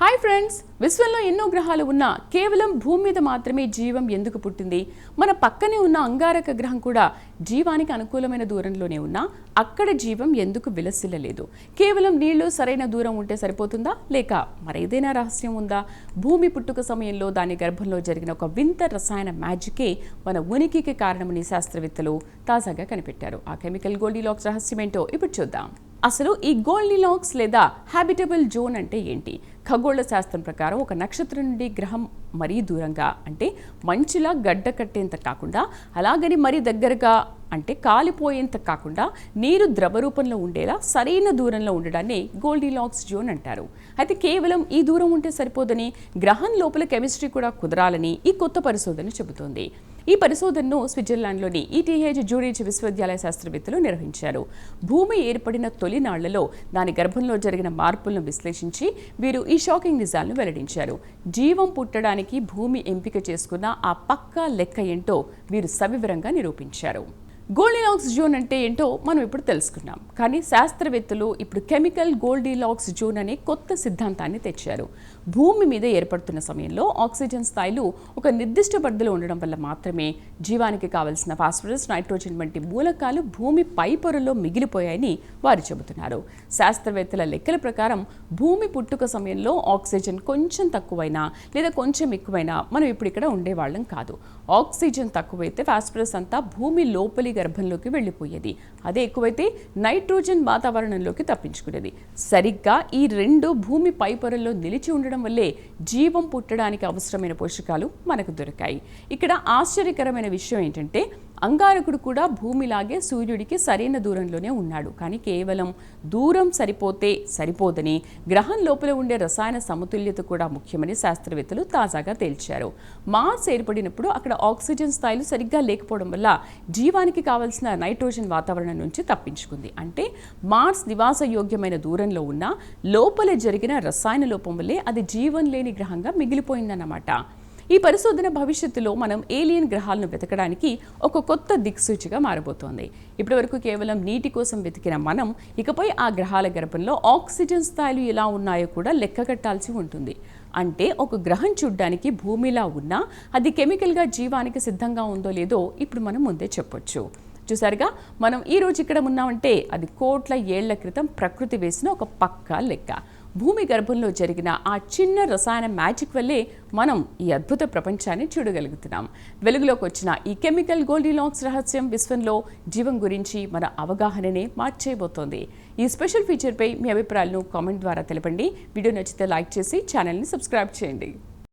Hi friends, విశ్వంలో ఎన్నో గ్రహాలు ఉన్నా కేవలం భూమి మీద మాత్రమే జీవం ఎందుకు పుట్టింది? మన పక్కనే ఉన్న అంగారక గ్రహం కూడా జీవానికి అనుకూలమైన దూరంలోనే ఉన్నా అక్కడ జీవం ఎందుకు విలసిల్లలేదు? కేవలం నీళ్లు సరైన దూరం ఉంటే సరిపోతుందా, లేక మరేదైనా రహస్యం ఉందా? భూమి పుట్టుక సమయంలో దాని గర్భంలో జరిగిన ఒక వింత రసాయన మ్యాజికే మన ఉనికికి కారణమని శాస్త్రవేత్తలు తాజాగా కనిపెట్టారు. ఆ కెమికల్ గోల్డిలాక్స్ రహస్యం ఏంటో ఇప్పుడు చూద్దాం. అసలు ఈ గోల్డిలాక్స్ లేదా హ్యాబిటబుల్ జోన్ అంటే ఏంటి? ఖగోళ శాస్త్రం ప్రకారం ఒక నక్షత్రం నుండి గ్రహం మరీ దూరంగా, అంటే మంచులా గడ్డ కట్టేంత కాకుండా, అలాగని మరీ దగ్గరగా అంటే కాలిపోయేంత కాకుండా నీరు ద్రవ రూపంలో ఉండేలా సరైన దూరంలో ఉండడాన్ని గోల్డిలాక్స్ జోన్ అంటారు. అయితే కేవలం ఈ దూరం ఉంటే సరిపోదని, గ్రహం లోపల కెమిస్ట్రీ కూడా కుదరాలని ఈ కొత్త పరిశోధన చెబుతోంది. ఈ పరిశోధనను స్విట్జర్లాండ్లోని ఈటీహెచ్ జూరిచ్ విశ్వవిద్యాలయ శాస్త్రవేత్తలు నిర్వహించారు. భూమి ఏర్పడిన తొలి నాళ్లలో దాని గర్భంలో జరిగిన మార్పులను విశ్లేషించి వీరు ఈ షాకింగ్ నిజాలను వెల్లడించారు. జీవం పుట్టడానికి భూమి ఎంపిక చేసుకున్న ఆ పక్కా లెక్క ఏంటో వీరు సవివరంగా నిరూపించారు. గోల్డిలాక్స్ జోన్ అంటే ఏంటో మనం ఇప్పుడు తెలుసుకున్నాం. కానీ శాస్త్రవేత్తలు ఇప్పుడు కెమికల్ గోల్డిలాక్స్ జోన్ అనే కొత్త సిద్ధాంతాన్ని తెచ్చారు. భూమి మీద ఏర్పడుతున్న సమయంలో ఆక్సిజన్ స్థాయిలు ఒక నిర్దిష్ట పరిధిలో ఉండడం వల్ల మాత్రమే జీవానికి కావలసిన ఫాస్ఫరస్, నైట్రోజన్ వంటి మూలకాలు భూమి పై పొరలో మిగిలిపోయాయని వారు చెబుతున్నారు. శాస్త్రవేత్తల లెక్కల ప్రకారం భూమి పుట్టుక సమయంలో ఆక్సిజన్ కొంచెం తక్కువైనా లేదా కొంచెం ఎక్కువైనా మనం ఇప్పుడు ఇక్కడ ఉండేవాళ్ళం కాదు. ఆక్సిజన్ తక్కువైతే ఫాస్ఫరస్ అంతా భూమి లోపలి గర్భంలోకి వెళ్ళిపోయేది. అదే ఎక్కువైతే నైట్రోజన్ వాతావరణంలోకి తప్పించుకునేది. సరిగ్గా ఈ రెండు భూమి పై పొరల్లో నిలిచి ఉండడం వల్లే జీవం పుట్టడానికి అవసరమైన పోషకాలు మనకు దొరికాయి. ఇక్కడ ఆశ్చర్యకరమైన విషయం ఏంటంటే, అంగారకుడు కూడా భూమిలాగే సూర్యుడికి సరైన దూరంలోనే ఉన్నాడు. కానీ కేవలం దూరం సరిపోతే సరిపోదని, గ్రహం లోపల ఉండే రసాయన సమతుల్యత కూడా ముఖ్యమని శాస్త్రవేత్తలు తాజాగా తేల్చారు. మార్స్ ఏర్పడినప్పుడు అక్కడ ఆక్సిజన్ స్థాయిలు సరిగ్గా లేకపోవడం వల్ల జీవానికి కావలసిన నైట్రోజన్ వాతావరణం నుంచి తప్పించుకుంది. అంటే మార్స్ నివాస యోగ్యమైన దూరంలో ఉన్న లోపల జరిగిన రసాయన లోపం వల్లే అది జీవం లేని గ్రహంగా మిగిలిపోయిందన్నమాట. ఈ పరిశోధన భవిష్యత్తులో మనం ఏలియన్ గ్రహాలను వెతకడానికి ఒక కొత్త దిక్సూచిగా మారబోతోంది. ఇప్పటివరకు కేవలం నీటి కోసం వెతికిన మనం ఇకపై ఆ గ్రహాల గర్భంలో ఆక్సిజన్ స్థాయిలు ఎలా ఉన్నాయో కూడా లెక్క కట్టాల్సి ఉంటుంది. అంటే ఒక గ్రహం చూడ్డానికి భూమిలా ఉన్నా అది కెమికల్గా జీవానికి సిద్ధంగా ఉందో లేదో ఇప్పుడు మనం ముందే చెప్పొచ్చు. చూసారుగా, మనం ఈరోజు ఇక్కడ ఉన్నామంటే అది కోట్ల ఏళ్ల క్రితం ప్రకృతి వేసిన ఒక పక్కా లెక్క. భూమి గర్భంలో జరిగిన ఆ చిన్న రసాయన మ్యాజిక్ వల్లే మనం ఈ అద్భుత ప్రపంచాన్ని చూడగలుగుతున్నాం. వెలుగులోకి వచ్చిన ఈ కెమికల్ గోల్డిలాక్స్ రహస్యం విశ్వంలో జీవం గురించి మన అవగాహననే మార్చేయబోతోంది. ఈ స్పెషల్ ఫీచర్పై మీ అభిప్రాయాలను కామెంట్ ద్వారా తెలపండి. వీడియో నచ్చితే లైక్ చేసి ఛానల్ని సబ్స్క్రైబ్ చేయండి.